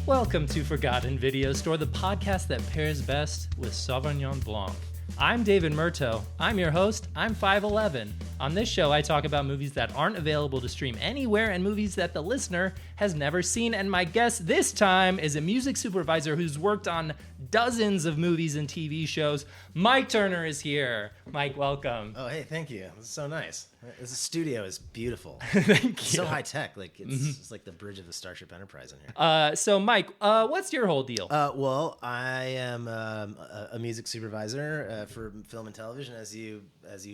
Welcome to Forgotten Video Store, the podcast that pairs best with Sauvignon Blanc. I'm David Murto. I'm your host. I'm 5'11". On this show, I talk about movies that aren't available to stream anywhere and movies that the listener has never seen. And my guest this time is a music supervisor who's worked on dozens of movies and TV shows. Mike Turner is here. Mike, welcome. Oh, hey, thank you. This is so nice. This studio is beautiful. Thank you. It's so high tech. Like it's like the bridge of the Starship Enterprise in here. So Mike, what's your whole deal? Well, I am a music supervisor for film and television, as you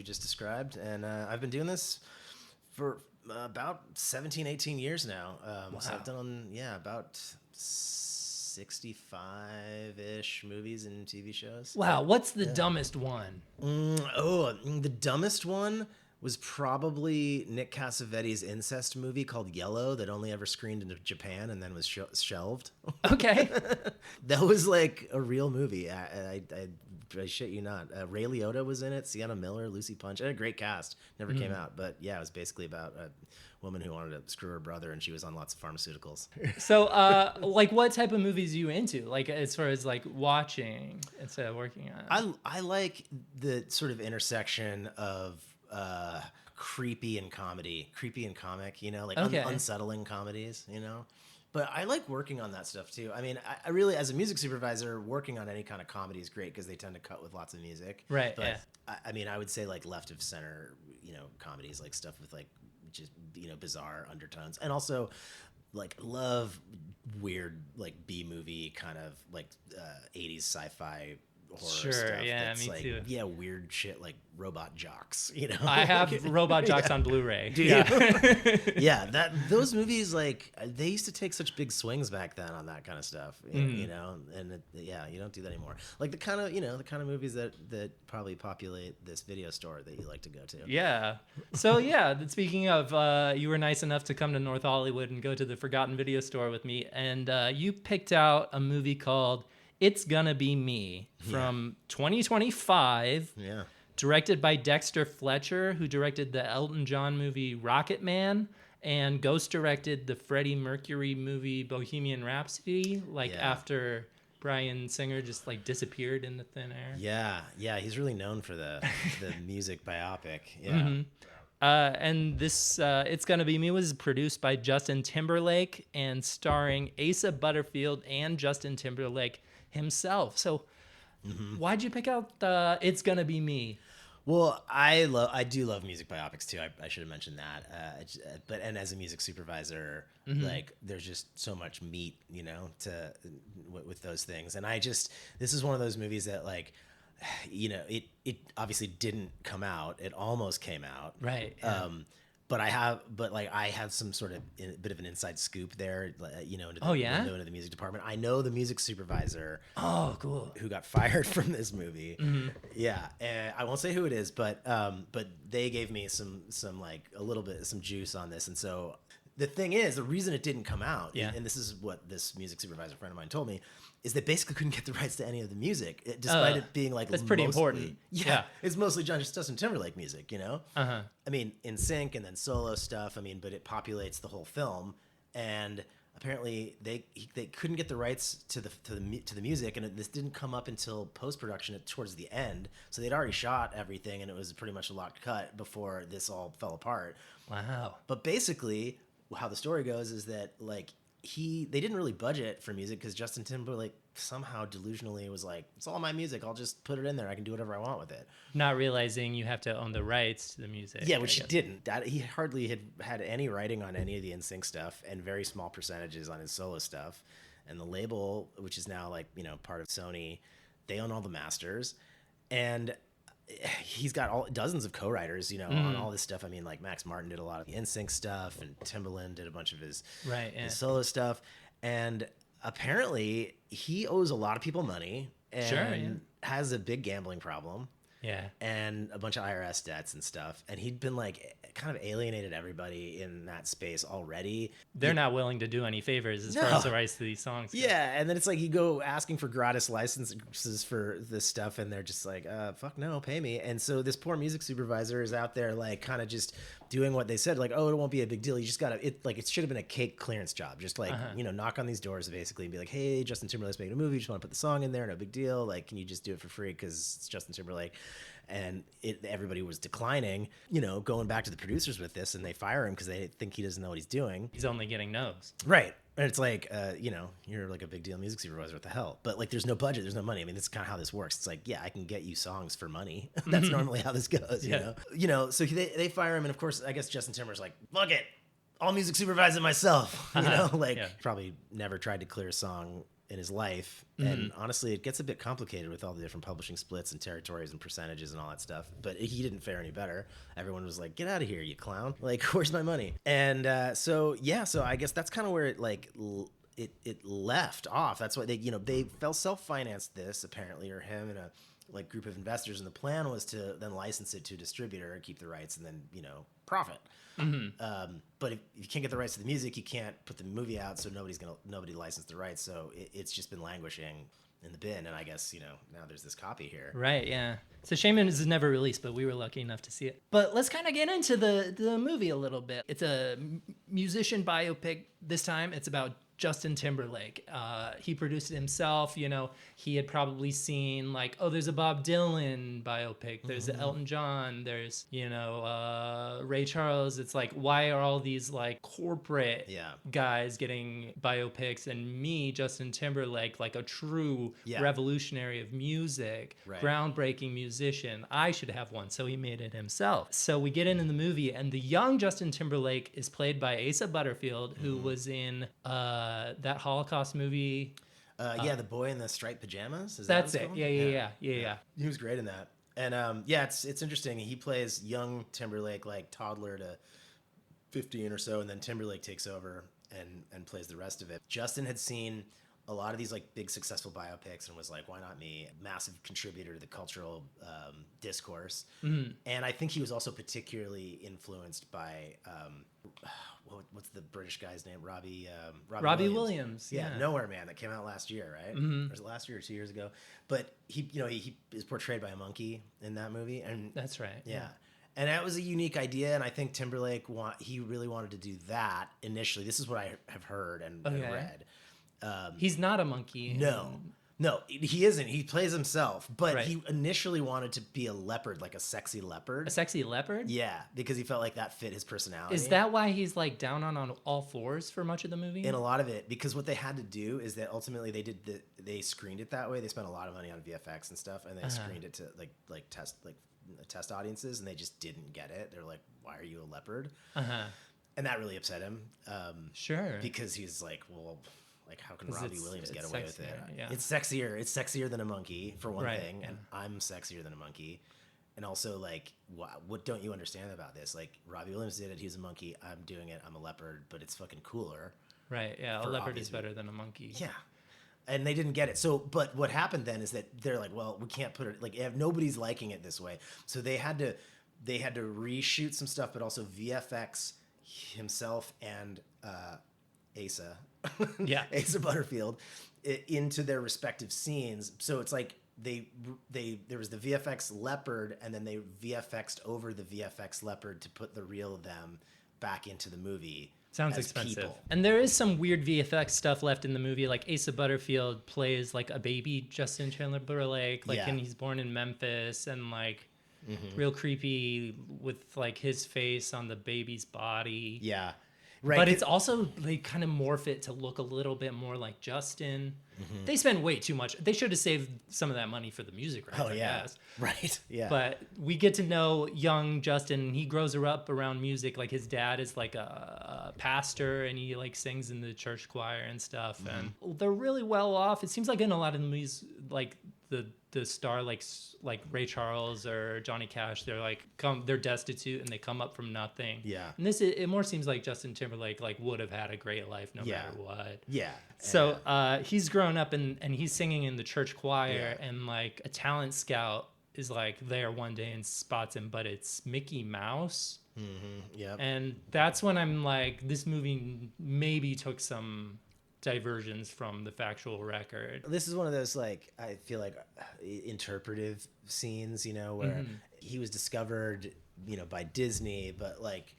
just described, and I've been doing this for about 17, 18 years now. Wow. So I've done about 65-ish movies and TV shows. Wow, what's the dumbest one? The dumbest one was probably Nick Cassavetes' incest movie called Yellow that only ever screened in Japan and then was shelved. Okay. That was like a real movie. I shit you not. Ray Liotta was in it, Sienna Miller, Lucy Punch. It had a great cast. Never came out, but yeah, it was basically about a woman who wanted to screw her brother, and she was on lots of pharmaceuticals. So, like, what type of movies are you into? Like, as far as like watching instead of working on? I like the sort of intersection of creepy and comic, you know, like unsettling comedies, you know. But I like working on that stuff too. I mean, I really, as a music supervisor, working on any kind of comedy is great because they tend to cut with lots of music. Right. But yeah. I mean, I would say like left of center, you know, comedies, like stuff with like just, you know, bizarre undertones, and also like love weird like B movie kind of like 80s sci-fi horror Sure, stuff. yeah, That's me like, too. Yeah, weird shit like Robot Jocks, you know. I have Robot Jocks on Blu-ray. Do you? Yeah, those movies, like, they used to take such big swings back then on that kind of stuff, you know, and you don't do that anymore. Like the kind of movies that probably populate this video store that you like to go to. Yeah. So yeah, speaking of, you were nice enough to come to North Hollywood and go to the Forgotten Video Store with me, and you picked out a movie called It's Gonna Be Me from 2025. Yeah. Directed by Dexter Fletcher, who directed the Elton John movie Rocket Man and ghost directed the Freddie Mercury movie Bohemian Rhapsody, after Bryan Singer just like disappeared in the thin air. Yeah, he's really known for the music biopic. Yeah. Mm-hmm. And this It's Gonna Be Me was produced by Justin Timberlake and starring Asa Butterfield and Justin Timberlake himself. So why'd you pick out It's Gonna Be Me? Well, I do love music biopics too. I should have mentioned that. But as a music supervisor, like there's just so much meat, you know, with those things. And this is one of those movies that, like, you know, it obviously didn't come out. It almost came out. Right. Yeah. But I have some sort of bit of an inside scoop there, you know, into the music department. I know the music supervisor. Oh, cool. Who got fired from this movie? Yeah, and I won't say who it is, but they gave me some like a little bit some juice on this, and so the thing is, the reason it didn't come out, and this is what this music supervisor friend of mine told me, is they basically couldn't get the rights to any of the music, despite it being like that's pretty important. Yeah, it's mostly Justin Timberlake music, you know. I mean, NSYNC and then solo stuff. I mean, but it populates the whole film, and apparently they couldn't get the rights to the music, and this didn't come up until post production towards the end. So they'd already shot everything, and it was pretty much a locked cut before this all fell apart. Wow. But basically, how the story goes is that like they didn't really budget for music because Justin Timberlake somehow delusionally was like, it's all my music, I'll just put it in there, I can do whatever I want with it, not realizing you have to own the rights to the music. Yeah, which he didn't. He hardly had any writing on any of the NSYNC stuff, and very small percentages on his solo stuff. And the label, which is now like, you know, part of Sony, they own all the masters, and he's got dozens of co-writers, you know, on all this stuff. I mean, like Max Martin did a lot of the NSYNC stuff, and Timbaland did a bunch of his his solo stuff. And apparently he owes a lot of people money and has a big gambling problem. Yeah. And a bunch of IRS debts and stuff. And he'd been like kind of alienated everybody in that space already. They're not willing to do any favors as far as the rights to these songs go. Yeah. And then it's like you go asking for gratis licenses for this stuff, and they're just like, fuck no, pay me. And so this poor music supervisor is out there like kind of just doing what they said, like, oh, it won't be a big deal. You just gotta, it should have been a cake clearance job. Just like, knock on these doors basically and be like, hey, Justin Timberlake's making a movie. Just want to put the song in there. No big deal. Like, can you just do it for free? Because it's Justin Timberlake. And everybody was declining, going back to the producers with this, and they fire him because they think he doesn't know what he's doing. He's only getting no's. Right. And it's like, you're like a big deal music supervisor. What the hell? But like, there's no budget. There's no money. I mean, that's kind of how this works. It's like, yeah, I can get you songs for money. That's normally how this goes, you know? So they fire him. And of course, I guess Justin Timberlake's like, fuck it. I'll music supervise it myself. Probably never tried to clear a song in his life. And honestly, it gets a bit complicated with all the different publishing splits and territories and percentages and all that stuff. But he didn't fare any better. Everyone was like, get out of here, you clown. Like, where's my money? And so I guess that's kind of where it left off. That's why they self-financed this, apparently, or him and a group of investors. And the plan was to then license it to a distributor and keep the rights and then, profit. But if you can't get the rights to the music, you can't put the movie out, so nobody licensed the rights. So it's just been languishing in the bin, and I guess now there's this copy here. Right? Yeah. It's a shame it was never released, but we were lucky enough to see it. But let's kind of get into the movie a little bit. It's a musician biopic. This time, it's about Justin Timberlake. He produced it himself. He had probably seen there's a Bob Dylan biopic. There's Elton John. There's, Ray Charles. It's like, why are all these corporate guys getting biopics, and me, Justin Timberlake, like a true revolutionary of music, groundbreaking musician, I should have one. So he made it himself. So we get into the movie, and the young Justin Timberlake is played by Asa Butterfield, who was in that Holocaust movie. The boy in the striped pajamas. That's it. Yeah. He was great in that. And it's interesting. He plays young Timberlake, like toddler to 15 or so, and then Timberlake takes over and plays the rest of it. Justin had seen a lot of these big successful biopics and was like, why not me? Massive contributor to the cultural discourse. And I think he was also particularly influenced by what's the British guy's name? Robbie Williams. Yeah, Nowhere Man, that came out last year, right? Or was it last year or 2 years ago? But he is portrayed by a monkey in that movie, and that's right. Yeah. And that was a unique idea, and I think Timberlake he really wanted to do that initially. This is what I have heard and read. He's not a monkey. No, he isn't. He plays himself, but he initially wanted to be a leopard, like a sexy leopard. A sexy leopard? Yeah, because he felt like that fit his personality. Is that why he's down on all fours for much of the movie? In a lot of it, because what they had to do is that ultimately they screened it that way. They spent a lot of money on VFX and stuff, and they screened it to test audiences, and they just didn't get it. They're like, "Why are you a leopard?" And that really upset him. Sure, because he's like, well. How can Robbie Williams get away with it? Yeah. It's sexier. It's sexier than a monkey, for one thing, and I'm sexier than a monkey. And also, what don't you understand about this? Robbie Williams did it. He was a monkey. I'm doing it. I'm a leopard, but it's fucking cooler. Right, yeah. A leopard is better than a monkey. Yeah. And they didn't get it. So, but what happened then is that they're like, well, we can't put it, nobody's liking it this way. So they had to reshoot some stuff, but also VFX himself and Asa Butterfield into their respective scenes. So it's like there was the VFX leopard, and then they VFX'd over the VFX leopard to put the real them back into the movie. Sounds expensive. People. And there is some weird VFX stuff left in the movie. Asa Butterfield plays a baby Justin Timberlake, and he's born in Memphis, and real creepy with his face on the baby's body. Yeah. Right. But it's also, they kind of morph it to look a little bit more like Justin. They spend way too much. They should have saved some of that money for the music, right? Oh, yeah. Right. Yeah. But we get to know young Justin. He grows up around music. His dad is a pastor, and he sings in the church choir and stuff. And they're really well off. It seems like in a lot of the movies, the star like Ray Charles or Johnny Cash, they're destitute and they come up from nothing. Yeah. And it more seems like Justin Timberlake would have had a great life no matter what. Yeah. So he's grown up and he's singing in the church choir, and a talent scout is there one day and spots him, but it's Mickey Mouse. Yeah. And that's when I'm this movie maybe took some diversions from the factual record. This is one of those I feel interpretive scenes, where he was discovered by Disney, but like,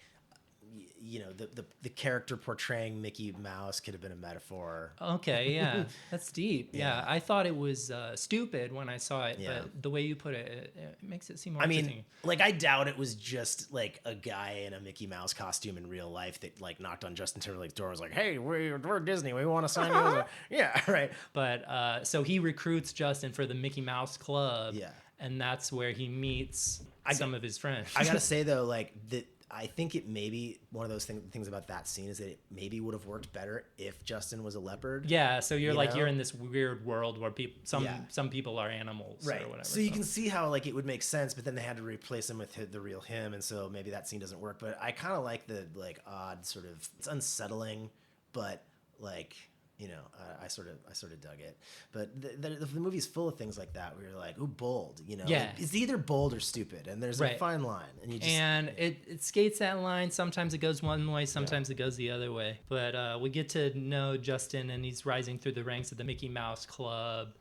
the character portraying Mickey Mouse could have been a metaphor. Okay, yeah, that's deep. Yeah, I thought it was stupid when I saw it, Yeah. but the way you put it, it makes it seem more I mean, interesting. like, I doubt it was just like a guy in a Mickey Mouse costume in real life that like knocked on Justin Timberlake's door and was like, "Hey, we're Disney. We want to sign you." As a-" Yeah, right. But so he recruits Justin for the Mickey Mouse Club. Yeah. And that's where he meets some of his friends. I gotta say though, like that. I think it maybe one of those things about that scene is that it maybe would have worked better if Justin was a leopard. Yeah, so you're in this weird world where some people are animals, right? Or whatever. So you can see how like it would make sense, but then they had to replace him with the real him, and so maybe that scene doesn't work. But I kind of like the like odd sort of, it's unsettling, but like, I sort of dug it. But the movie's full of things like that where you're like, ooh, bold, Yeah. It's either bold or stupid, and there's a fine line, and you just it skates that line. Sometimes it goes one way, sometimes it goes the other way. But we get to know Justin, and he's rising through the ranks of the Mickey Mouse Club.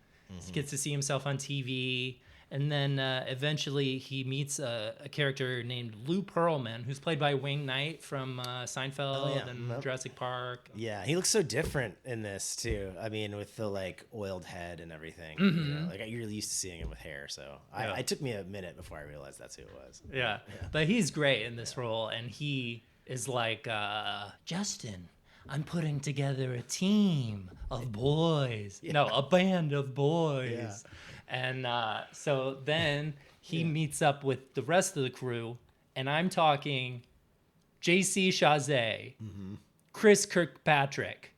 He gets to see himself on TV. And then eventually he meets a character named Lou Pearlman, who's played by Wayne Knight from Seinfeld and Jurassic Park. Yeah, he looks so different in this too. I mean, with the like oiled head and everything. Like you're used to seeing him with hair, so it took me a minute before I realized that's who it was. Yeah. But he's great in this role, and he is like, Justin, I'm putting together a team of boys. No, a band of boys. Yeah. And so then he meets up with the rest of the crew, and I'm talking J.C. Chazé, Chris Kirkpatrick,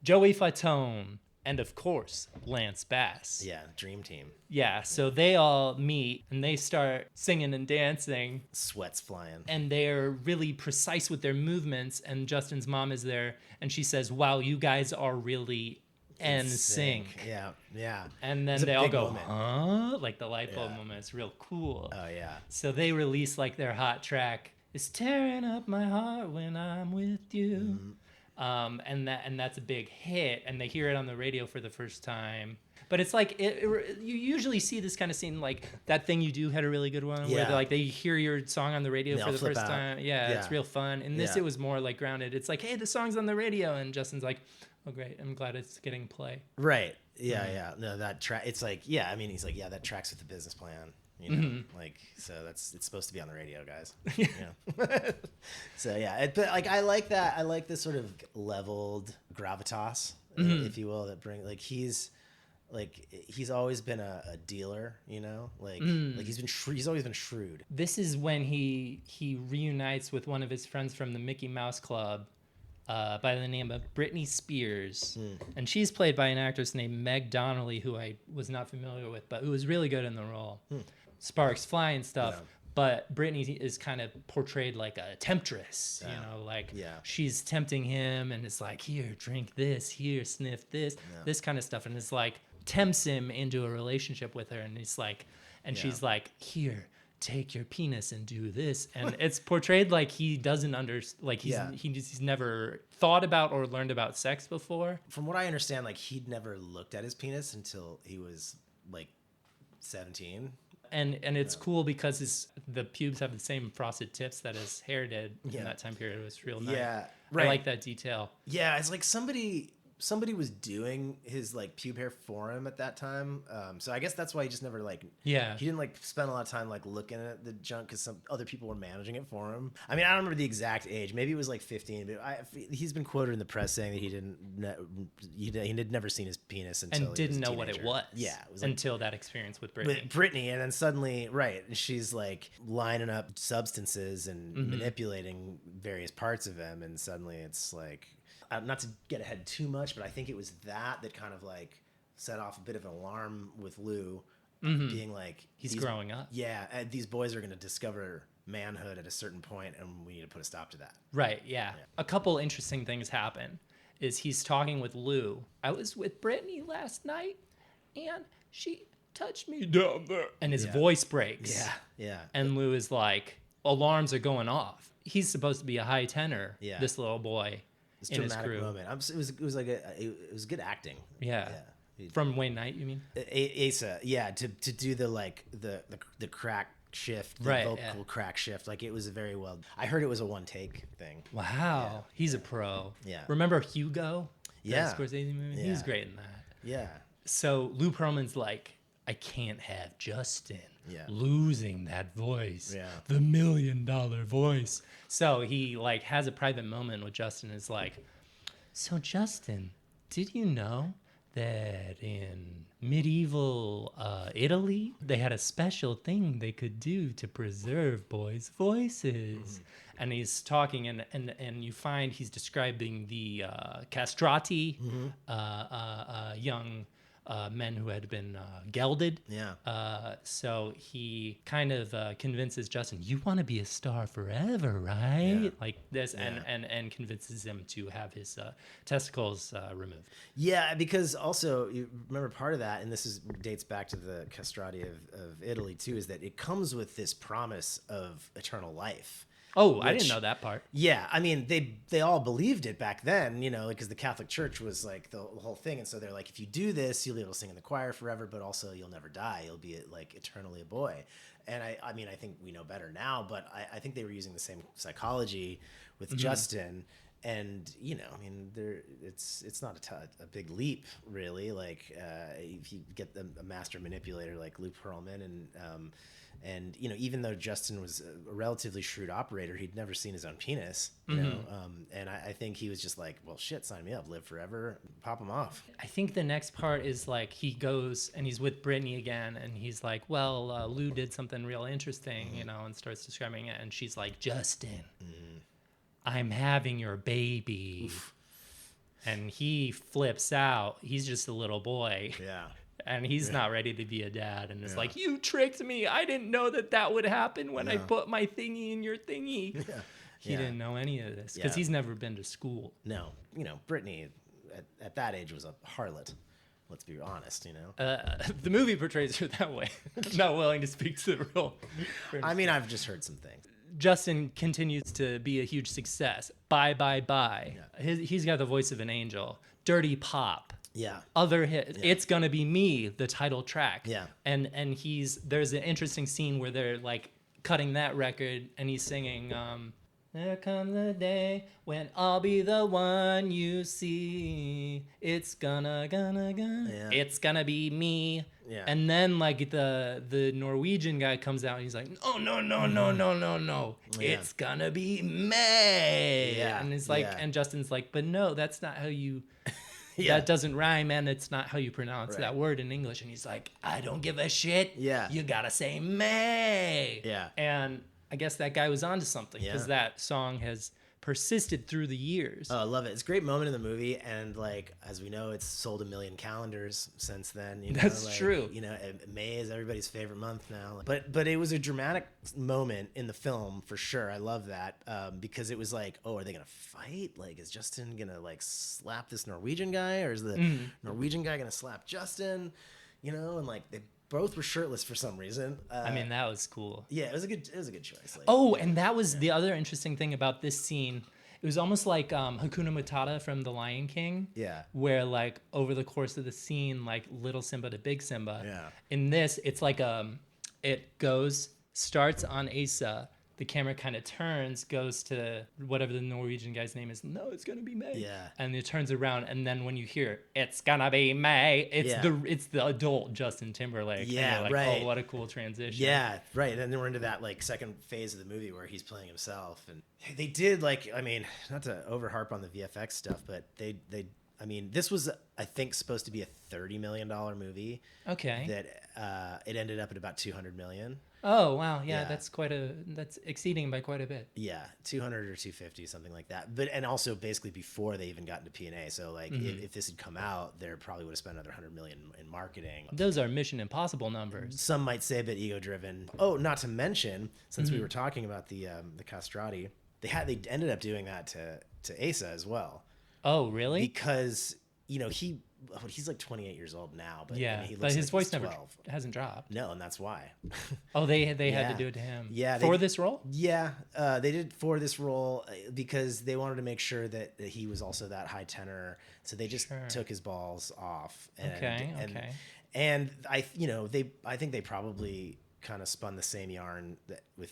Joey Fatone, and of course, Lance Bass. Yeah, dream team. Yeah, so they all meet, and they start singing and dancing. Sweat's flying. And they're really precise with their movements, and Justin's mom is there, and she says, wow, you guys are really NSYNC. Yeah. And then they all go, moment. Huh? Like the light bulb moment. It's real cool. Oh, yeah. So they release like their hot track, "It's tearing up my heart when I'm with you." And that's a big hit, and they hear it on the radio for the first time. But it's like you usually see this kind of scene, like That Thing You Do had a really good one where they hear your song on the radio for the first time. Yeah, it's real fun. In this, it was more like grounded. It's like, hey, the song's on the radio, and Justin's like, oh great, I'm glad it's getting play. Right. Yeah. No, that track. It's like, I mean, he's like, yeah, that tracks with the business plan. Like, so it's supposed to be on the radio, guys. So but like I like that. I like this sort of leveled gravitas, if you will, that bring like he's always been a dealer, like he's always been shrewd. This is when he reunites with one of his friends from the Mickey Mouse Club, by the name of Britney Spears, and she's played by an actress named Meg Donnelly, who I was not familiar with, but who was really good in the role. Sparks fly and stuff, but Britney is kind of portrayed like a temptress, she's tempting him, and it's like, here, drink this, here, sniff this, this kind of stuff, and it's like tempts him into a relationship with her, and he's like, and she's like, here, take your penis and do this, and it's portrayed like he doesn't he's never thought about or learned about sex before. From what I understand, like he'd never looked at his penis until he was like 17. And it's cool because the pubes have the same frosted tips that his hair did in that time period. It was real nice. Yeah, right. I like that detail. Yeah, it's like somebody was doing his like pube hair for him at that time. So I guess that's why he just never he didn't like spend a lot of time like looking at the junk because some other people were managing it for him. I mean, I don't remember the exact age. Maybe it was like 15, but he's been quoted in the press saying that he had never seen his penis until and didn't know what it was. Yeah, it was like, until that experience with Britney. And then suddenly, right, she's like lining up substances and manipulating various parts of him, and suddenly it's like. Not to get ahead too much, but I think it was that kind of like set off a bit of an alarm with Lou, being like, he's growing up. Yeah, and these boys are going to discover manhood at a certain point, and we need to put a stop to that. Right, yeah. A couple interesting things happen. Is he's talking with Lou. I was with Brittany last night, and she touched me down there. And his voice breaks. Yeah. And Lou is like, alarms are going off. He's supposed to be a high tenor, this little boy. It's a dramatic moment. It was good acting. Yeah. From Wayne Knight, you mean? Asa, to do the like the crack shift, the Right, vocal crack shift. Like it was I heard it was a one take thing. Wow, he's a pro. Yeah. Remember Hugo? Yeah. The Scorsese movie? Yeah. He was great in that. Yeah. So Lou Pearlman's like, I can't have Justin Yeah. losing that voice, Yeah. the $1 million voice. So he like has a private moment with Justin. Is like, so Justin, did you know that in medieval Italy they had a special thing they could do to preserve boys' voices? And he's talking, and you find he's describing the castrati, young men who had been gelded. Yeah. So he kind of convinces Justin, you want to be a star forever, right? Yeah. Like this, Yeah. and convinces him to have his testicles removed. Yeah, because also you remember part of that, and dates back to the castrati of Italy too, is that it comes with this promise of eternal life. Oh, I didn't know that part. Yeah, I mean they all believed it back then, you know, because the Catholic Church was like the whole thing, and so they're like, if you do this, you'll be able to sing in the choir forever, but also you'll never die. You'll be like eternally a boy. And I mean, I think we know better now, but I think they were using the same psychology with Justin. And you know, I mean, it's not a big leap, really. Like if you get a master manipulator like Lou Pearlman, and you know, even though Justin was a relatively shrewd operator, he'd never seen his own penis, you know. And I think he was just like, well, shit, sign me up, live forever, pop him off. I think the next part is like he goes and he's with Brittany again, and he's like, well, Lou did something real interesting, you know, and starts describing it, and she's like, Justin, I'm having your baby. Oof. And he flips out. He's just a little boy. Yeah. And he's not ready to be a dad. And it's like, you tricked me. I didn't know that would happen when I put my thingy in your thingy. Yeah. He didn't know any of this because he's never been to school. No. You know, Brittany at that age was a harlot. Let's be honest, you know. The movie portrays her that way. I'm not willing to speak to the role. I mean, I've just heard some things. Justin continues to be a huge success. Bye, bye, bye. Yeah. He's got the voice of an angel. Dirty Pop. Yeah. Other hits. Yeah. It's Gonna Be Me, the title track. Yeah. And there's an interesting scene where they're like cutting that record and he's singing, there comes the day when I'll be the one you see. It's gonna. Yeah. It's gonna be me. Yeah. And then like the Norwegian guy comes out and he's like, no. Yeah. It's gonna be May. Yeah. And it's like, and Justin's like, but no, that's not how you. That doesn't rhyme, and it's not how you pronounce that word in English. And he's like, I don't give a shit. Yeah. You gotta say May. Yeah. And I guess that guy was onto something because that song has persisted through the years. Oh, I love it. It's a great moment in the movie, and like as we know, it's sold 1 million calendars since then. You know, that's true. You know, May is everybody's favorite month now. But it was a dramatic moment in the film for sure. I love that because it was like, oh, are they gonna fight? Like, is Justin gonna like slap this Norwegian guy, or is the Norwegian guy gonna slap Justin? You know, and like they both were shirtless for some reason. I mean, that was cool. Yeah, it was a good choice. Like, and that was the other interesting thing about this scene. It was almost like Hakuna Matata from The Lion King. Yeah. Where like over the course of the scene, like little Simba to big Simba. Yeah. In this, it's like it starts on Asa. The camera kind of turns, goes to whatever the Norwegian guy's name is. No, it's gonna be May. Yeah. And it turns around, and then when you hear it's gonna be May, it's the adult Justin Timberlake. Yeah, like, right. Oh, what a cool transition. Yeah, right. And then we're into that like second phase of the movie where he's playing himself, and they did like, I mean, not to overharp on the VFX stuff, but they. I mean, this was, I think, supposed to be a $30 million movie. Okay. That it ended up at about $200 million. Oh wow, yeah, that's exceeding by quite a bit. Yeah, 200 or 250, something like that. But and also basically before they even got into P&A. So like if this had come out, they probably would have spent another $100 million in marketing. Those are Mission Impossible numbers. Some might say a bit ego driven. Oh, not to mention, since we were talking about the castrati, they ended up doing that to Asa as well. Oh, really? Because, you know, he's like 28 years old now, but yeah, I mean, he looks but his like voice he's never hasn't dropped. No, and that's why. Oh, they had to do it to him. Yeah, for this role. Yeah, they did for this role because they wanted to make sure that he was also that high tenor. So they just took his balls off. And, okay. And I think they probably kind of spun the same yarn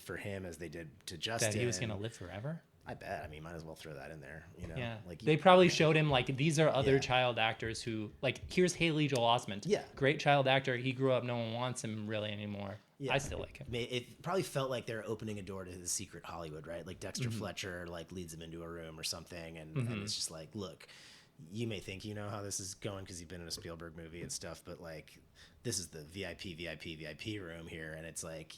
for him as they did to Justin. That he was going to live forever? I bet. I mean, might as well throw that in there. You know, Yeah. like They probably showed him like these are other child actors who like here's Haley Joel Osment. Yeah. Great child actor. He grew up. No one wants him really anymore. Yeah. I still like him. It probably felt like they're opening a door to the secret Hollywood, right? Like Dexter Fletcher like leads him into a room or something, and it's just like, look, you may think you know how this is going because you've been in a Spielberg movie and stuff, but like this is the VIP room here, and it's like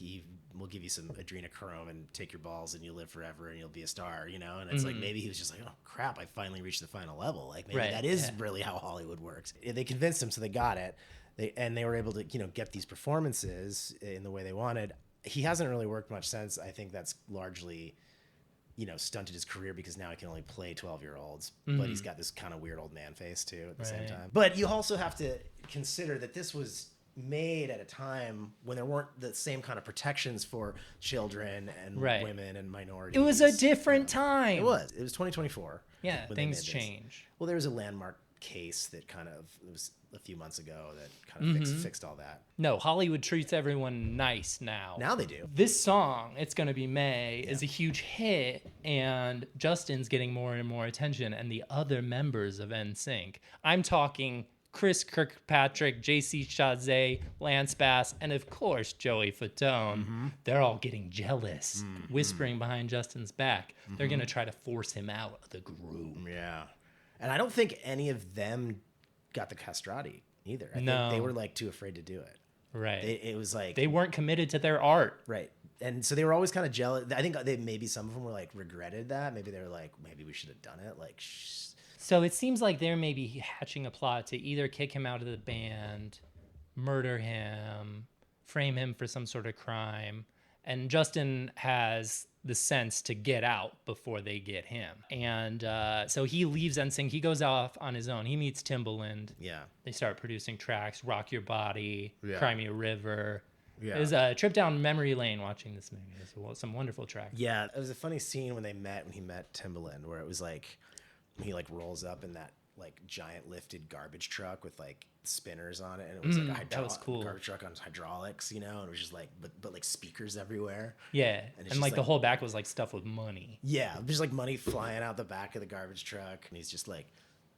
we'll give you some adrenochrome and take your balls and you'll live forever and you'll be a star, you know? And it's like maybe he was just like, oh crap, I finally reached the final level. Like maybe that is really how Hollywood works. They convinced him, so they got it. They were able to, you know, get these performances in the way they wanted. He hasn't really worked much since. I think that's largely, you know, stunted his career because now he can only play 12-year-olds, but he's got this kind of weird old man face too at the same time. But you also have to consider that this was made at a time when there weren't the same kind of protections for children and women and minorities. It was a different time. It was 2024. Yeah, things change. Well, there was a landmark case that it was a few months ago that kind of fixed all that. No, Hollywood treats everyone nice now. Now they do. This song, It's Gonna Be May, is a huge hit, and Justin's getting more and more attention, and the other members of NSYNC. I'm talking Chris Kirkpatrick, JC Chazé, Lance Bass, and of course Joey Fatone. They're all getting jealous, whispering behind Justin's back. They're gonna try to force him out of the group. Yeah. And I don't think any of them got the castrati either. I think they were like too afraid to do it. Right. It was like they weren't committed to their art. Right. And so they were always kind of jealous. I think maybe some of them were like regretted that. Maybe they were like, maybe we should have done it. Like, So it seems like they're maybe hatching a plot to either kick him out of the band, murder him, frame him for some sort of crime. And Justin has the sense to get out before they get him. And so he leaves NSYNC. He goes off on his own. He meets Timbaland. Yeah. They start producing tracks, Rock Your Body, Yeah. Cry Me a River. Yeah. It was a trip down memory lane watching this movie. It was some wonderful tracks. Yeah. It was a funny scene when he met Timbaland, where it was like, he like rolls up in that like giant lifted garbage truck with like spinners on it, and it was like that was cool. Garbage truck on hydraulics, you know, and it was just like but like speakers everywhere. Yeah, and like the like whole back was like stuffed with money. Yeah, there's like money flying out the back of the garbage truck, and he's just like,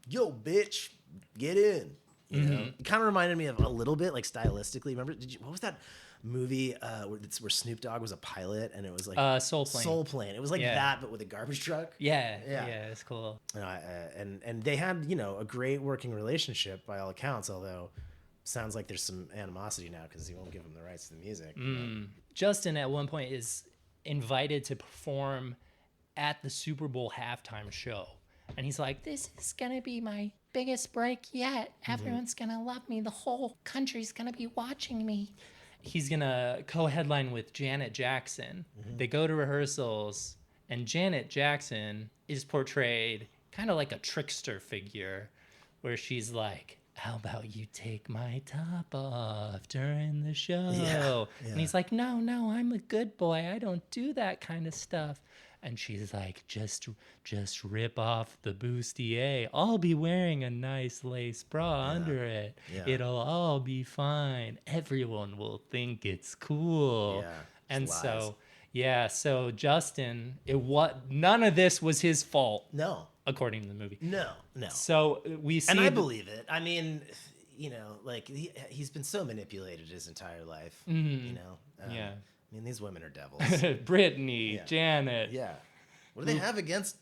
"Yo, bitch, get in." You know, it kind of reminded me of a little bit like stylistically. Remember, what was that movie where Snoop Dogg was a pilot, and it was like Soul Plane. Soul Plane. It was like that, but with a garbage truck. Yeah, it's cool. And they had, you know, a great working relationship by all accounts. Although, sounds like there's some animosity now because he won't give him the rights to the music. Justin at one point is invited to perform at the Super Bowl halftime show, and he's like, "This is gonna be my biggest break yet. Everyone's gonna love me. The whole country's gonna be watching me." He's gonna co-headline with Janet Jackson. They go to rehearsals, and Janet Jackson is portrayed kind of like a trickster figure, where she's like, "How about you take my top off during the show?" And he's like, "No, I'm a good boy. I don't do that kind of stuff." And she's like, just rip off the bustier. I'll be wearing a nice lace bra under it. Yeah. It'll all be fine. Everyone will think it's cool. Yeah, And lies. so Justin, none of this was his fault, No, according to the movie. no. So we see, And I believe it. I mean, you know, like he's been so manipulated his entire life. You know. Yeah. I mean, these women are devils. Brittany, Janet, Yeah. What do they have against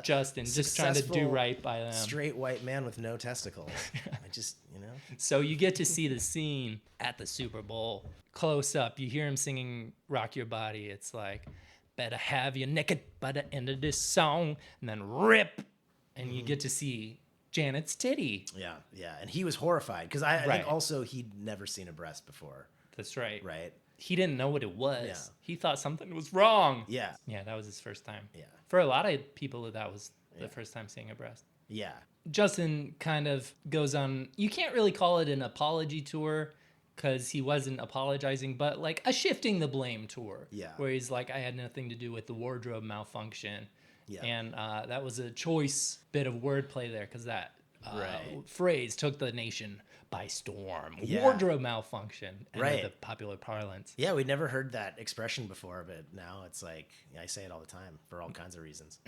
Justin, just trying to do successful right by them. straight white man with no testicles? I just, you know. So you get to see the scene at the Super Bowl close up. You hear him singing "Rock Your Body." It's like, "Better have you naked by the end of this song," and then rip, and you get to see Janet's titty. Yeah, and he was horrified because I think also he'd never seen a breast before. That's right. Right. He didn't know what it was. Yeah. He thought something was wrong. Yeah. Yeah, that was his first time. Yeah. For a lot of people, that was the first time seeing a breast. Yeah. Justin kind of goes on, you can't really call it an apology tour because he wasn't apologizing, but like a shifting the blame tour. Yeah. Where he's like, I had nothing to do with the wardrobe malfunction. Yeah. And that was a choice bit of wordplay there because that phrase took the nation by storm. Yeah. Wardrobe malfunction, Right. the popular parlance. Yeah, we'd never heard that expression before, but now it's like I say it all the time for all kinds of reasons.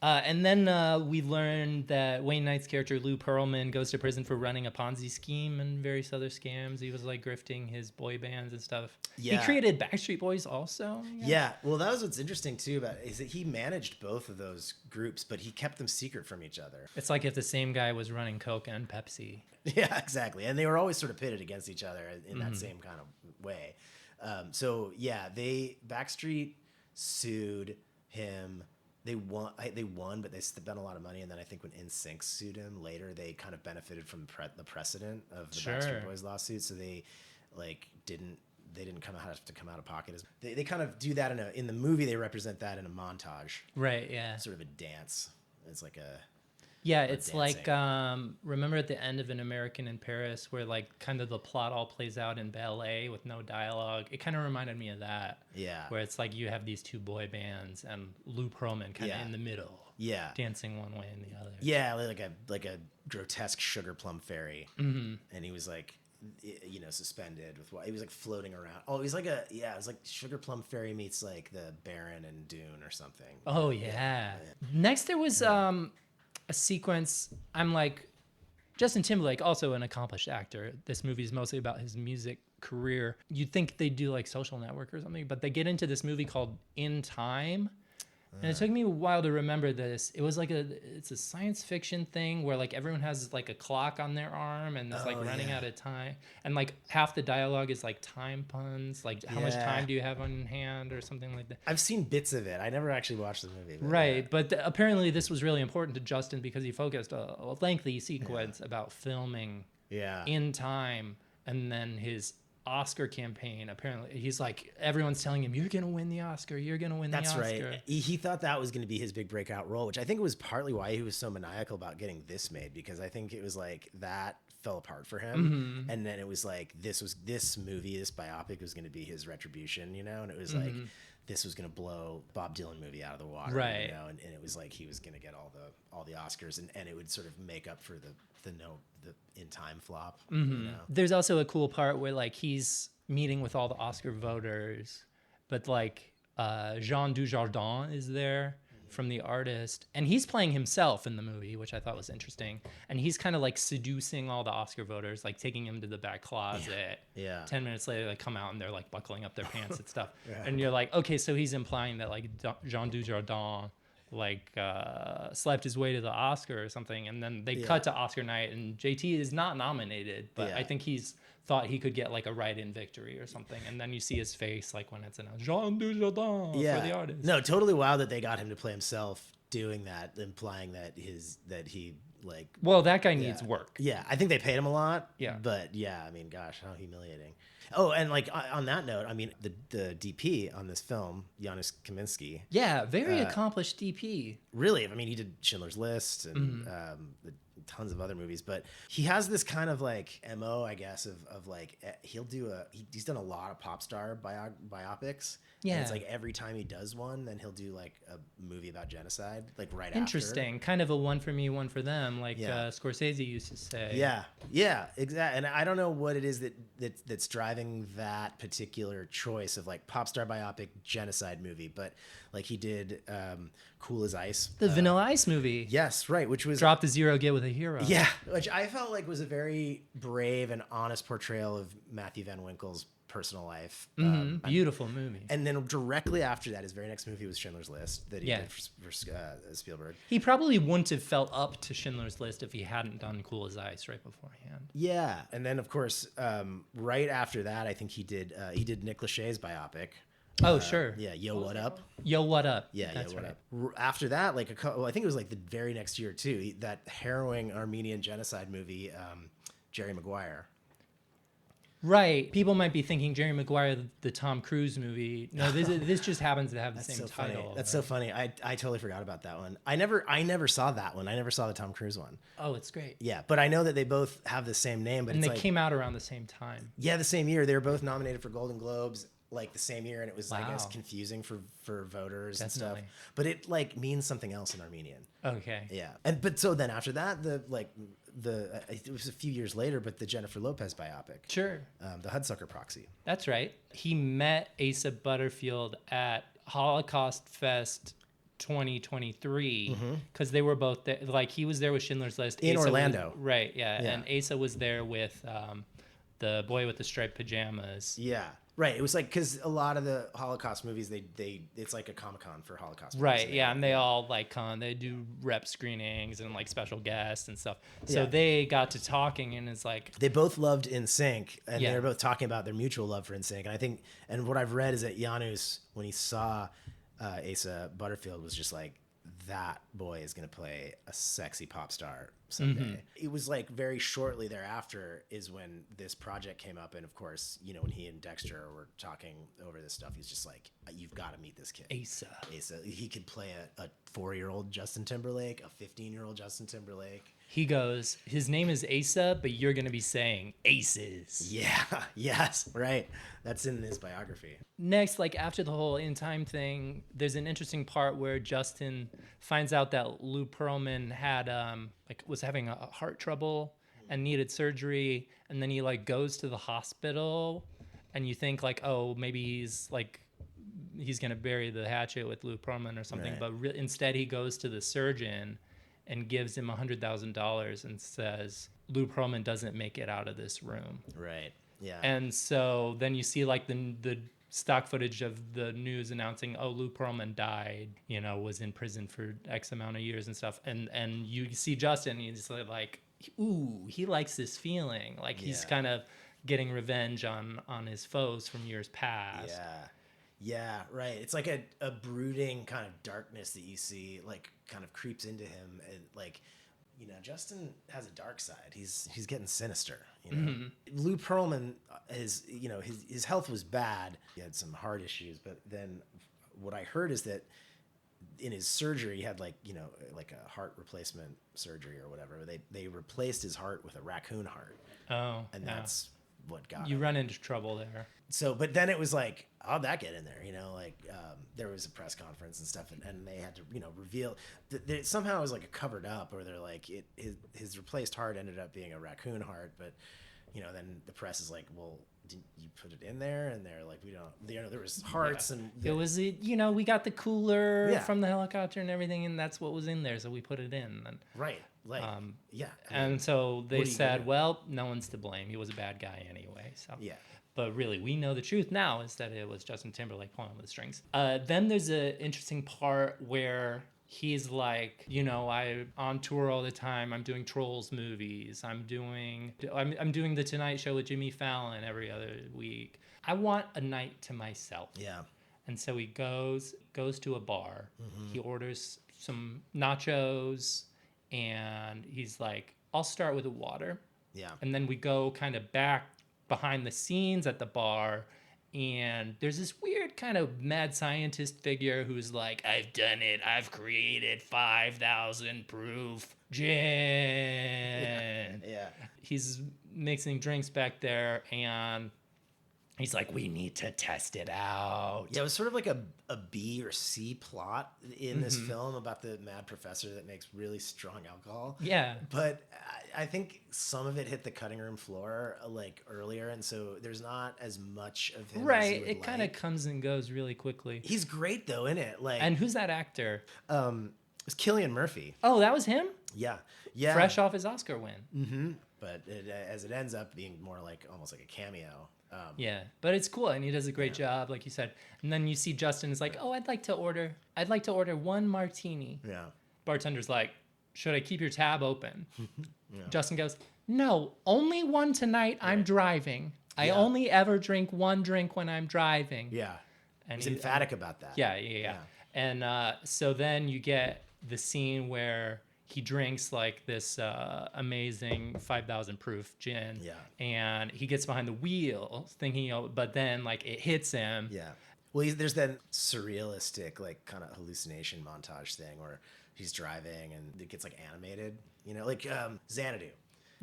And then we learned that Wayne Knight's character Lou Pearlman goes to prison for running a Ponzi scheme and various other scams. He was like grifting his boy bands and stuff. Yeah. He created Backstreet Boys also. Yeah, well, that was what's interesting too about is that he managed both of those groups, but he kept them secret from each other. It's like if the same guy was running Coke and Pepsi. Yeah, exactly. And they were always sort of pitted against each other in that same kind of way. So yeah, Backstreet sued him. They won, but they spent a lot of money. And then I think when NSYNC sued him later, they kind of benefited from the precedent of the Backstreet Boys lawsuit. So they didn't have to come out of pocket. They kind of do that in the movie. They represent that in a montage, Right. Yeah. sort of a dance. It's like It's dancing. like remember at the end of An American in Paris, where like kind of the plot all plays out in ballet with no dialogue. It kind of reminded me of that. Yeah. Where it's like you have these two boy bands and Lou Pearlman kind of in the middle. Yeah. Dancing one way and the other. Yeah, like a grotesque sugar plum fairy, and he was like, suspended with what he was like floating around. Oh, he was like it was like Sugar Plum Fairy meets like the Baron and Dune or something. Oh yeah. Next there was a sequence. I'm like, Justin Timberlake, also an accomplished actor. This movie is mostly about his music career. You'd think they'd do like Social Network or something, but they get into this movie called In Time. And it took me a while to remember this. It was like it's a science fiction thing where like everyone has like a clock on their arm and it's like running out of time. And like half the dialogue is like time puns, like how much time do you have on hand or something like that. I've seen bits of it. I never actually watched the movie. Right, but apparently this was really important to Justin because he focused a lengthy sequence about filming In Time, and then his Oscar campaign. Apparently he's like, everyone's telling him, you're gonna win the Oscar, That's right. He thought that was going to be his big breakout role, which I think was partly why he was so maniacal about getting this made, because I think it was like that fell apart for him, and then it was like this biopic was going to be his retribution, and it was like this was going to blow Bob Dylan movie out of the water, right? And it was like he was going to get all the Oscars, and it would sort of make up for the In Time flop. There's also a cool part where like he's meeting with all the Oscar voters, but like Jean Dujardin is there from The Artist, and he's playing himself in the movie, which I thought was interesting. And he's kind of like seducing all the Oscar voters, like taking him to the back closet. 10 minutes later, they come out and they're like buckling up their pants and stuff. And you're like, okay, so he's implying that like Jean Dujardin like slept his way to the Oscar or something. And then they cut to Oscar night, and JT is not nominated, but I think he's thought he could get like a write-in victory or something, and then you see his face like when it's announced, Jean Dujardin for The Artist. No, totally wild that they got him to play himself doing that, implying that he like. Well, that guy needs work. Yeah, I think they paid him a lot. Yeah, but I mean, gosh, how humiliating. Oh, and like on that note, I mean, the DP on this film, Janusz Kaminski. Yeah, very accomplished DP. Really, I mean, he did Schindler's List and tons of other movies, but he has this kind of like MO, I guess, of like he's done a lot of pop star biopics. Yeah, and it's like every time he does one, then he'll do like a movie about genocide, like right Interesting. after. Kind of a one for me, one for them, like Scorsese used to say. Yeah, exactly. And I don't know what it is that's driving that particular choice of like pop star biopic genocide movie, but like he did Cool as Ice, the Vanilla Ice movie. Yes, right, which was Drop the Zero, Get with a Hero. Yeah, which I felt like was a very brave and honest portrayal of Matthew Van Winkle's personal life. Beautiful movie. And then directly after that, his very next movie was Schindler's List that he did for Spielberg. He probably wouldn't have felt up to Schindler's List if he hadn't done Cool as Ice right beforehand. Yeah, and then of course, right after that, I think he did Nick Lachey's biopic. Oh, sure. Yeah, Yo, What Up? Yo, What Up? Yeah, that's Yo, What right. Up? After that, like I think it was like the very next year too, that harrowing Armenian genocide movie, Jerry Maguire. Right. People might be thinking Jerry Maguire, the Tom Cruise movie. No, this just happens to have the same title. Funny. That's so funny. I totally forgot about that one. I never saw that one. I never saw the Tom Cruise one. Oh, it's great. Yeah, but I know that they both have the same name. But and they came out around the same time. Yeah, the same year. They were both nominated for Golden Globes like the same year, and it was wow. I guess confusing for voters Definitely. and stuff. But it like means something else in Armenian. Okay. Yeah. But so then after that, the like it was a few years later, but the Jennifer Lopez biopic. Sure. The Hudsucker Proxy. That's right. He met Asa Butterfield at Holocaust Fest 2023 because they were both there. Like, he was there with Schindler's List. In Asa Orlando. Right, yeah. And Asa was there with the boy with the striped pajamas. Yeah. Right. It was like, because a lot of the Holocaust movies, it's like a Comic-Con for Holocaust movies. Right, yeah, and they all like they do rep screenings and like special guests and stuff. So they got to talking, and it's like they both loved NSYNC, and they were both talking about their mutual love for NSYNC. And I think, and what I've read is that Janusz, when he saw Asa Butterfield, was just like, that boy is going to play a sexy pop star someday. It was like very shortly thereafter is when this project came up. And of course, you know, when he and Dexter were talking over this stuff, he's just like, you've got to meet this kid. Asa. He could play a 4-year-old Justin Timberlake, a 15-year-old Justin Timberlake. He goes, his name is Asa, but you're going to be saying Aces. Yeah. Yes. Right. That's in his biography. Next, like after the whole In Time thing, there's an interesting part where Justin finds out that Lou Pearlman had was having a heart trouble and needed surgery, and then he like goes to the hospital, and you think like, oh, maybe he's gonna bury the hatchet with Lou Pearlman or something, right. but instead he goes to the surgeon and gives him $100,000 and says Lou Pearlman doesn't make it out of this room. Right. Yeah. And so then you see like the stock footage of the news announcing, oh, Lou Pearlman died, you know, was in prison for X amount of years and stuff. And you see Justin, he's like, ooh, he likes this feeling. Like he's kind of getting revenge on his foes from years past. Yeah. Yeah, right. It's like a brooding kind of darkness that you see, like, kind of creeps into him. And, like, you know, Justin has a dark side. He's getting sinister, you know. Lou Pearlman, his health was bad. He had some heart issues. But then what I heard is that in his surgery, he had, like, you know, like a heart replacement surgery or whatever. They replaced his heart with a raccoon heart. Oh, and that's what got you him. run into trouble there. So, but then it was like, how'd that get in there? You know, like there was a press conference and stuff, and they had to, you know, reveal that somehow it was like a covered up, or they're like, his replaced heart ended up being a raccoon heart, but you know, then the press is like, well, did you put it in there? And they're like, we don't, you know, there was hearts and it was, you know, we got the cooler from the helicopter and everything, and that's what was in there, so we put it in. And, right. Like, and so they said, well, no one's to blame. He was a bad guy anyway. So but really, we know the truth now is that it was Justin Timberlake pulling with the strings. Then there's an interesting part where he's like, you know, I'm on tour all the time. I'm doing Trolls movies. I'm doing the Tonight Show with Jimmy Fallon every other week. I want a night to myself. Yeah. And so he goes to a bar. He orders some nachos, and he's like, I'll start with a water. Yeah. And then we go kind of back behind the scenes at the bar, and there's this weird kind of mad scientist figure who's like, I've done it. I've created 5,000 proof gin. Yeah. He's mixing drinks back there, and he's like, we need to test it out. Yeah, it was sort of like a B or C plot in this film about the mad professor that makes really strong alcohol. Yeah. But I think some of it hit the cutting room floor like earlier, and so there's not as much of him. Right. It kind of comes and goes really quickly. He's great though, isn't it? Like, and who's that actor? It's Cillian Murphy. Oh, that was him? Yeah. Yeah. Fresh off his Oscar win. Mm-hmm. But as it ends up being more like almost like a cameo. Yeah, but it's cool, and he does a great job, like you said. And then you see Justin is like, "Oh, I'd like to order one martini." Yeah. Bartender's like, "Should I keep your tab open?" Justin goes, "No, only one tonight. Right. I'm driving. I only ever drink one drink when I'm driving." Yeah. And he's emphatic about that. Yeah. And so then you get the scene where he drinks like this amazing 5,000 proof gin, and he gets behind the wheel thinking, but then like it hits him. Yeah. Well, there's that surrealistic like kind of hallucination montage thing where he's driving and it gets like animated, you know, like Xanadu.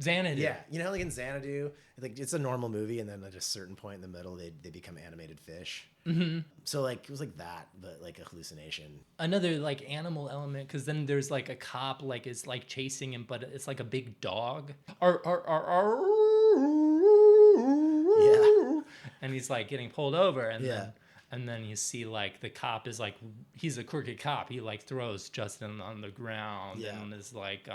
Xanadu. Yeah, you know, like in Xanadu, like it's a normal movie, and then at a certain point in the middle, they become animated fish. Mm-hmm. So like it was like that, but like a hallucination. Another like animal element, because then there's like a cop like is like chasing him, but it's like a big dog. Yeah. And he's like getting pulled over, and Yeah. then you see like the cop is like, he's a crooked cop. He like throws Justin on the ground and is like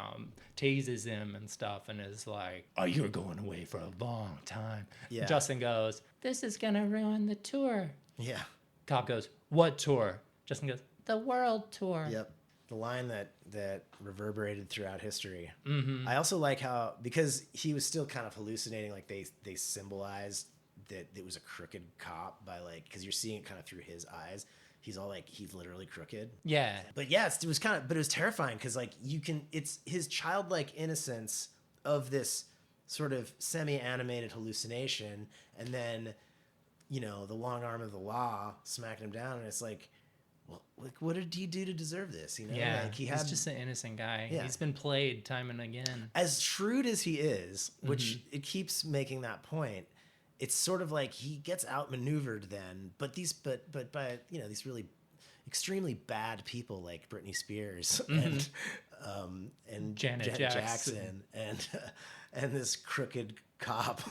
tases him and stuff, and is like, "Oh, you're going away for a long time." Yeah. Justin goes, "This is gonna ruin the tour." Yeah. Cop goes, "What tour?" Justin goes, "The world tour." Yep. The line that reverberated throughout history. Mm-hmm. I also like how, because he was still kind of hallucinating, like they symbolized that it was a crooked cop by like, because you're seeing it kind of through his eyes. He's all like, he's literally crooked. Yeah. But yeah, it was kind of, but it was terrifying because like it's his childlike innocence of this sort of semi-animated hallucination, and then, you know, the long arm of the law smacking him down, and it's like, well, like, what did he do to deserve this? You know, Yeah, like he's just an innocent guy. Yeah. He's been played time and again. As shrewd as he is, which it keeps making that point, it's sort of like he gets outmaneuvered then. But by, you know, these really extremely bad people like Britney Spears and Janet Jackson and this crooked cop.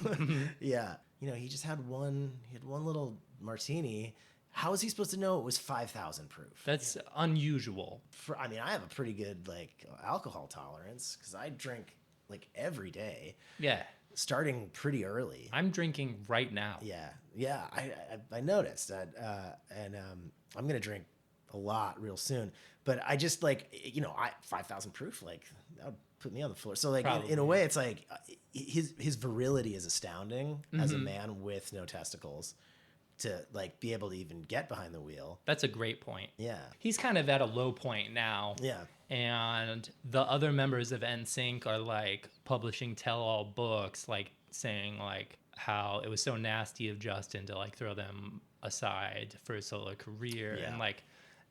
Yeah, you know, he had one little martini. How is he supposed to know it was 5,000 proof? That's unusual. I mean, I have a pretty good like alcohol tolerance because I drink like every day. Yeah. Starting pretty early. I'm drinking right now. Yeah. I noticed that, and I'm gonna drink a lot real soon. But I just like, you know, 5,000 proof, like that would put me on the floor. So like in a way, it's like his virility is astounding as a man with no testicles, to like be able to even get behind the wheel. That's a great point. Yeah. He's kind of at a low point now. Yeah. And the other members of NSYNC are like publishing tell-all books, like saying like how it was so nasty of Justin to like throw them aside for a solo career. Yeah.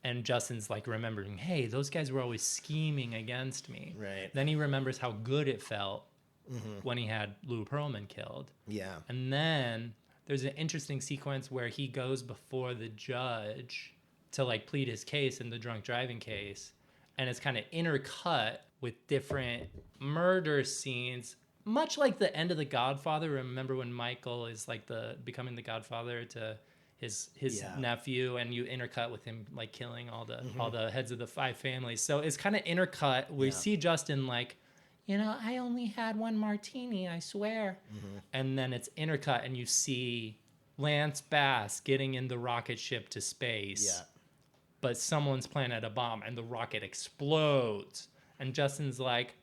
And Justin's like remembering, hey, those guys were always scheming against me. Right. Then he remembers how good it felt when he had Lou Pearlman killed. Yeah. And then there's an interesting sequence where he goes before the judge to like plead his case in the drunk driving case, and it's kind of intercut with different murder scenes, much like the end of The Godfather. Remember when Michael is like becoming the godfather to his nephew, and you intercut with him like killing all the heads of the 5 families. So it's kind of intercut. We see Justin like, you know, I only had one martini, I swear. And then it's intercut, and you see Lance Bass getting in the rocket ship to space. Yeah. But someone's planted a bomb, and the rocket explodes. And Justin's like,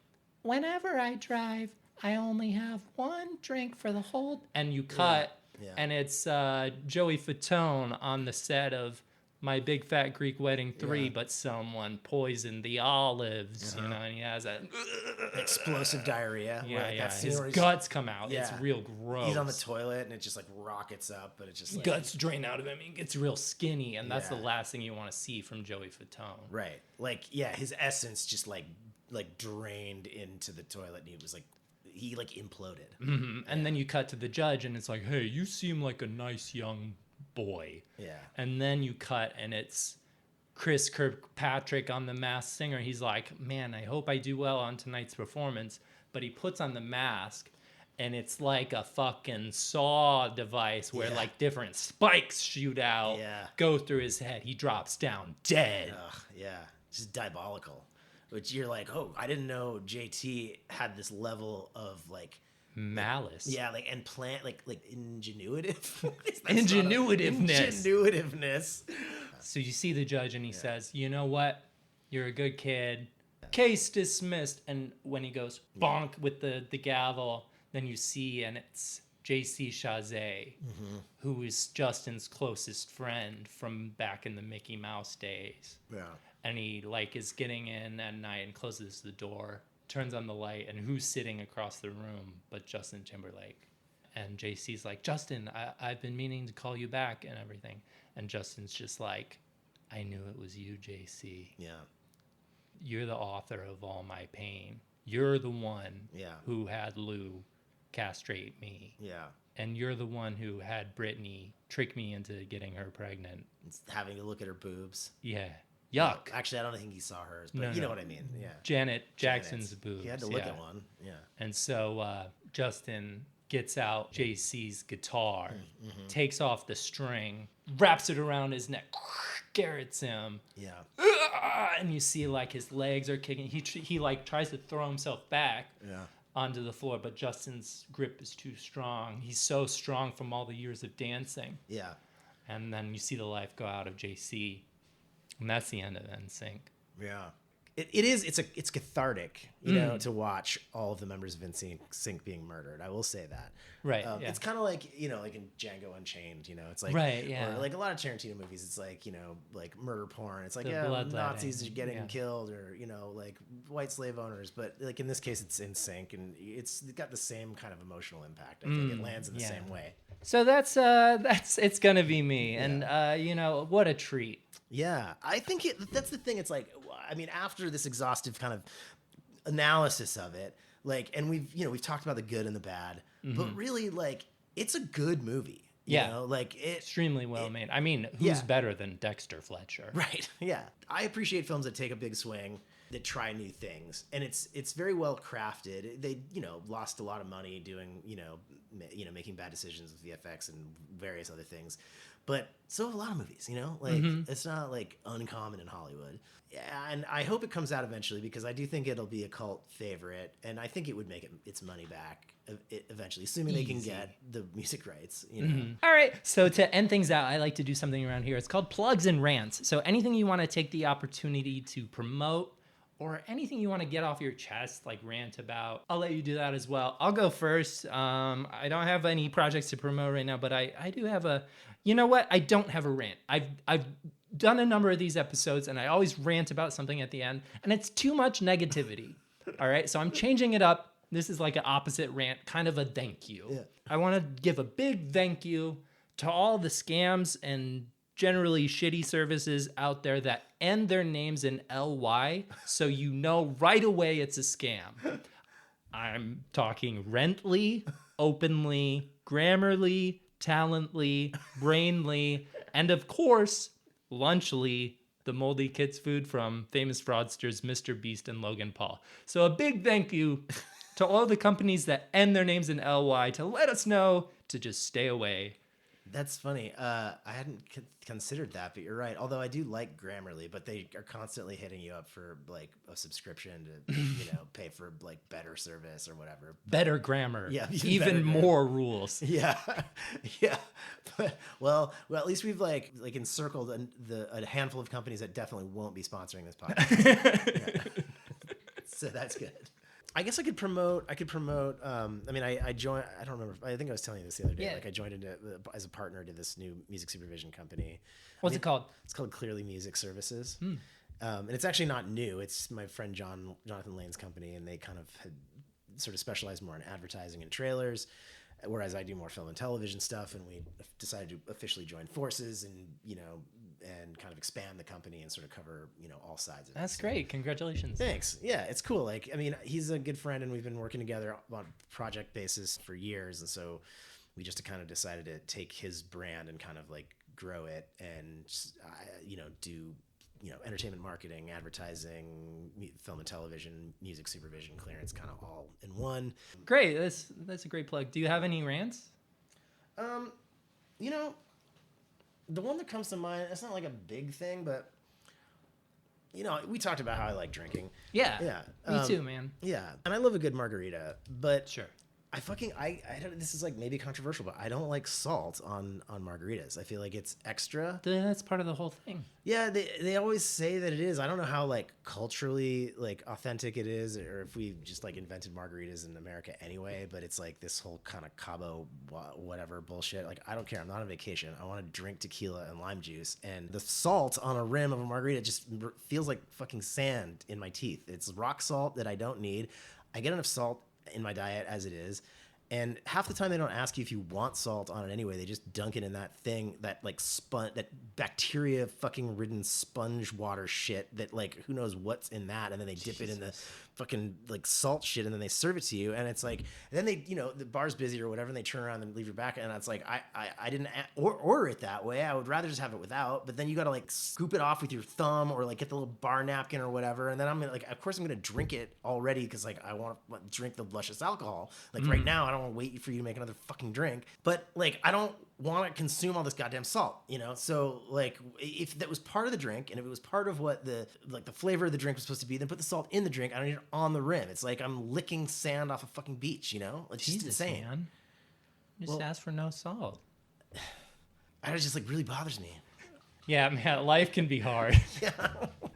whenever I drive, I only have one drink for the whole... And you cut, and it's Joey Fatone on the set of My Big Fat Greek Wedding 3, but someone poisoned the olives, you know, and he has a... Explosive diarrhea. His guts come out. It's real gross. He's on the toilet, and it just like rockets up, but it's just like... Guts drain out of him. He gets real skinny, and that's the last thing you want to see from Joey Fatone. Right. Like, yeah, his essence just like drained into the toilet, and he was like... He like imploded. And then you cut to the judge, and it's like, hey, you seem like a nice young boy. Yeah. And then you cut, and it's Chris Kirkpatrick on The Masked Singer. He's like, man, I hope I do well on tonight's performance. But he puts on the mask, and it's like a fucking saw device where like different spikes shoot out, go through his head. He drops down dead. Yeah. Just diabolical. Which you're like, oh, I didn't know JT had this level of like malice. Yeah, like, and like ingenuitive. Ingenuitiveness. So you see the judge, and he says, you know what? You're a good kid. Case dismissed. And when he goes bonk with the gavel, then you see, and it's J.C. Chazé, who is Justin's closest friend from back in the Mickey Mouse days. Yeah. And he like is getting in at night and closes the door, turns on the light, and who's sitting across the room but Justin Timberlake? And JC's like, Justin, I've been meaning to call you back and everything. And Justin's just like, I knew it was you, JC. Yeah. You're the author of all my pain. You're the one Yeah. who had Lou castrate me. Yeah. And you're the one who had Brittany trick me into getting her pregnant. It's having to look at her boobs. Yeah. Yuck. Well, actually, I don't think he saw hers, but you know what I mean. Yeah. Janet Jackson's boobs. He had to look at one. Yeah. And so Justin gets out JC's guitar, takes off the string, wraps it around his neck, garrots him. Yeah. And you see like his legs are kicking. He like tries to throw himself back. Yeah. Onto the floor, but Justin's grip is too strong. He's so strong from all the years of dancing. Yeah. And then you see the life go out of JC, and that's the end of NSYNC. Yeah. It's cathartic, you know, to watch all of the members of NSYNC being murdered. I will say that. Right. It's kind of like, you know, like in Django Unchained, you know, it's like, right, yeah. Or like a lot of Tarantino movies, it's like, you know, like murder porn. It's like, The Nazis are getting killed, or, you know, like white slave owners. But like in this case, it's NSYNC, and it's got the same kind of emotional impact. I think it lands in the same way. So that's it's gonna be me, and you know, what a treat. Yeah, I think that's the thing. It's like, I mean, after this exhaustive kind of analysis of it, like, and we've talked about the good and the bad, but really, like, it's a good movie. You know? Like extremely well made. I mean, who's better than Dexter Fletcher? Right. Yeah, I appreciate films that take a big swing, that try new things, and it's very well crafted. They lost a lot of money doing making bad decisions with VFX and various other things, but so have a lot of movies. Like it's not like uncommon in Hollywood. Yeah, and I hope it comes out eventually, because I do think it'll be a cult favorite, and I think it would make its money back eventually, assuming they can get the music rights. All right, so to end things out, I like to do something around here. It's called plugs and rants. So anything you want to take the opportunity to promote, or anything you want to get off your chest, like rant about, I'll let you do that as well. I'll go first. I don't have any projects to promote right now, but I do have a, you know what? I don't have a rant. I've done a number of these episodes, and I always rant about something at the end, and it's too much negativity. All right, so I'm changing it up. This is like an opposite rant, kind of a thank you. Yeah. I want to give a big thank you to all the scams and generally shitty services out there that end their names in LY, so you know right away it's a scam. I'm talking Rently, Openly, Grammarly, Talently, Brainly, and of course, Lunchly, the moldy kids food from famous fraudsters Mr. Beast and Logan Paul. So a big thank you to all the companies that end their names in LY to let us know to just stay away. That's funny. I hadn't considered that, but you're right. Although I do like Grammarly, but they are constantly hitting you up for like a subscription to, pay for like better service or whatever. Better grammar. Yeah. Even more rules. Yeah. Yeah. But, well, at least we've like encircled a handful of companies that definitely won't be sponsoring this podcast. So that's good. I guess I could promote. I joined. I don't remember. I think I was telling you this the other day. Yeah. Like I joined as a partner to this new music supervision company. What's it called? It's called Clearly Music Services, and it's actually not new. It's my friend Jonathan Lane's company, and they kind of had sort of specialized more in advertising and trailers, whereas I do more film and television stuff. And we decided to officially join forces, and kind of expand the company and sort of cover all sides of it. That's great. Congratulations. Thanks. Yeah, it's cool. Like, I mean, he's a good friend, and we've been working together on a project basis for years, and so we just kind of decided to take his brand and kind of like grow it, and do entertainment marketing, advertising, film and television, music supervision, clearance, kind of all in one. Great. That's a great plug. Do you have any rants? The one that comes to mind, it's not like a big thing, but we talked about how I like drinking. Yeah. Me too, man. Yeah. And I love a good margarita, but sure. I don't, this is like maybe controversial, but I don't like salt on margaritas. I feel like it's extra. That's part of the whole thing. Yeah, they always say that it is. I don't know how like culturally like authentic it is, or if we just like invented margaritas in America anyway, but it's like this whole kind of Cabo whatever bullshit. Like, I don't care. I'm not on vacation. I want to drink tequila and lime juice, and the salt on a rim of a margarita just feels like fucking sand in my teeth. It's rock salt that I don't need. I get enough salt in my diet as it is, And half the time they don't ask you if you want salt on it anyway. They just dunk it in that thing, that like that bacteria fucking ridden sponge water shit that like who knows what's in that, and then they dip it in the fucking like salt shit, and then they serve it to you, and it's like, and then they, you know, the bar's busy or whatever, and they turn around and leave your back, and it's like I didn't order it that way. I would rather just have it without. But then you got to like scoop it off with your thumb or like get the little bar napkin or whatever, and then I'm gonna, like, of course I'm gonna drink it already because like I want to drink the luscious alcohol. Like right now I don't want to wait for you to make another fucking drink, but like I don't want to consume all this goddamn salt, you know? So like if that was part of the drink, and if it was part of what the flavor of the drink was supposed to be, then put the salt in the drink. I don't need it on the rim. It's like I'm licking sand off a fucking beach, you know? It's just insane. Man. Just ask for no salt. It just like really bothers me. Yeah, man, life can be hard. Yeah.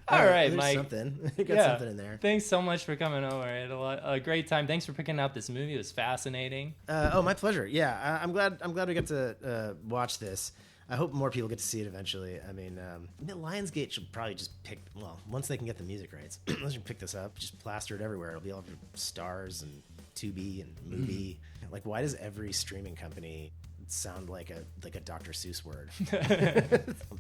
All right, there's Mike. Something. You got something in there. Thanks so much for coming over. I had a great time. Thanks for picking out this movie. It was fascinating. My pleasure. Yeah, I'm glad we got to watch this. I hope more people get to see it eventually. I mean, Lionsgate should probably just once they can get the music rights, let's just pick this up, just plaster it everywhere. It'll be all over Stars and Tubi and Mubi. Like, why does every streaming company sound like a Dr. Seuss word?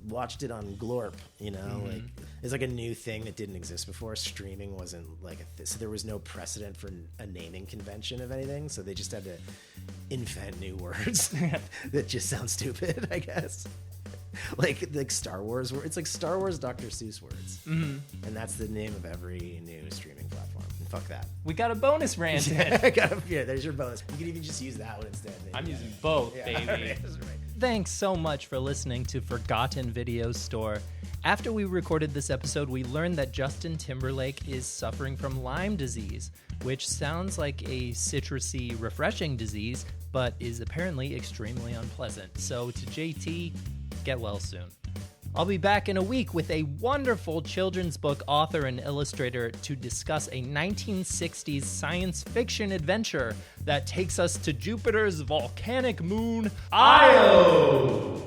Watched it on Glorp, you know, like it's like a new thing that didn't exist before. Streaming wasn't like so there was no precedent for a naming convention of anything, so they just had to invent new words that just sound stupid, I guess. like Star Wars, it's like Star Wars Dr. Seuss words, and that's the name of every new streaming platform. And fuck that. We got a bonus rant. Yeah, there's your bonus. You can even just use that one instead. I'm using both, baby. Right. Thanks so much for listening to Forgotten Video Store. After we recorded this episode, we learned that Justin Timberlake is suffering from Lyme disease, which sounds like a citrusy, refreshing disease, but is apparently extremely unpleasant. So to JT, get well soon. I'll be back in a week with a wonderful children's book author and illustrator to discuss a 1960s science fiction adventure that takes us to Jupiter's volcanic moon, Io!